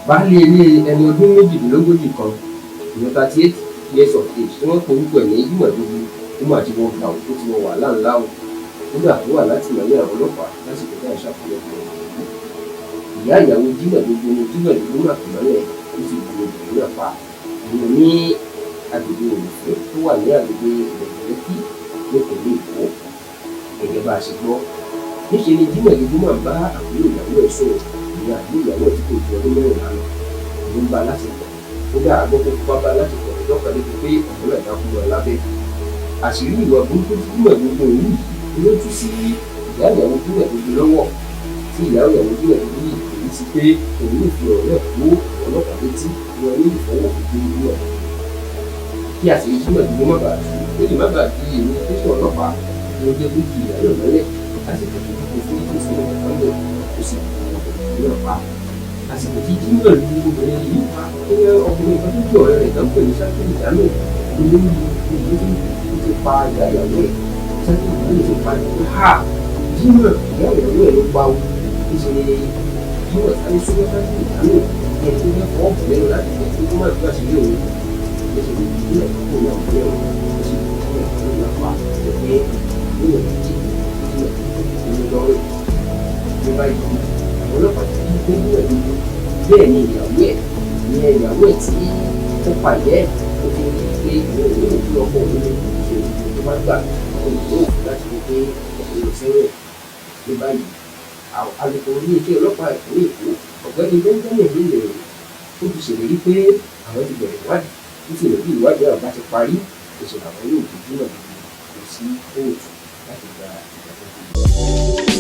Baálé ilé ẹni ọdún méjìdínlógójì kan ìyẹn 38 years of age tí wọ́n pe orúkọ ẹ̀ ní Jimoh Jimoh àti wọ́n gbà ó ti wọ wàhálà ńlá o kódà tó wà látìmọ́lé àwọn ọlọ́pàá lásìkò tá à ń ṣàkóso ìyá ìyàwó Jimoh àtìmọ́lé ó sì bu obìnrin náà pa ìyẹn ní agbègbè òrùfẹ́ tó wà ní agbègbè ìrẹ̀lẹ́kì nípìnlẹ̀ Èkó gẹ́gẹ́ bá a ṣe gbọ́ níṣẹ́ ni Jimoh bá àbúrò ìyàwó ẹ̀ sọ̀rọ̀ ní àbúrò ìyàwó ẹ̀ tí kò ju ọdún mẹ́rìnlá lọ ló ń bá láti pọ̀ kódà àgbọ̀kọ̀ fipá bá láti pọ̀ lọ́kàn níbi pé ọ̀pọ̀ náà dákú lọ lábẹ́ àṣírí ìwà burúkú tí Jimoh yìí ló tú sí ìyá ìyàwó Jimoh lọ́wọ́ tí ìyá ìyàwó Jimoh yìí èyí ti pé òun lè fi ọ̀rọ̀ náà kó ọlọ́pàá létí wọn ní ìfọwọ́ òfin Jimoh kí àṣírí Jimoh má bàa tú ó lè má bàa di èmi tẹ̀sán ọlọ́pàá ló jẹ́ kó di ìyá náà mọ́lẹ̀ lásìkò tó kó fún ìfún ìfọ̀nlẹ̀ ó sì náà pa àsìkò tí Jimoh lu obìnrin yìí pa ọkùnrin kan tó jẹ́ ọ̀rẹ́ rẹ̀ kan pè ní sákìlì ìdáná olórí ìlú tó ti pa ìyá ìyàwó ẹ̀ sákìlì ìdáná ti pa ní ha Jimoh ìyá ìyàwó ẹ̀ ló pa ó níṣẹ́ Jimoh sáré súnmọ́ sákìlì ìdáná ẹ̀ tó fẹ́ fọ́ ọ̀bùn lẹ́nu láti jẹ́ kó má gbà sílé òun níṣẹ́ Jimoh kó ní àwọn ọ̀rẹ́ òun ó sì kó ní àpá ẹgbẹ́ Jimoh ti ní lọ́rùn ní báyìí àwọn ọlọ́pàá ti ní gbé Jimoh bẹ́ẹ̀ ni ìyàwó ẹ̀ tí ó pàdé ẹ̀ ó ti rí pé ìwé òfin ọkọ̀ òun ní ṣe tó má gbà olùkọ́ òfin láti rí pé ọkùnrin sẹ́wọ̀n ní báyìí alùpùpù ní iṣẹ́ ọlọ́pàá ìpínlẹ̀ Èkó ọ̀gbẹ́ni Benjamin Hillary ó ti ṣèlérí pé àwọn ti bẹ̀rẹ̀ ìwádìí títí ìlú ìwádìí àwọn bá ti parí ìṣẹ̀lẹ̀ àwọn yóò fi Jimoh lọ sí kóòtù láti gba ìdájọ́.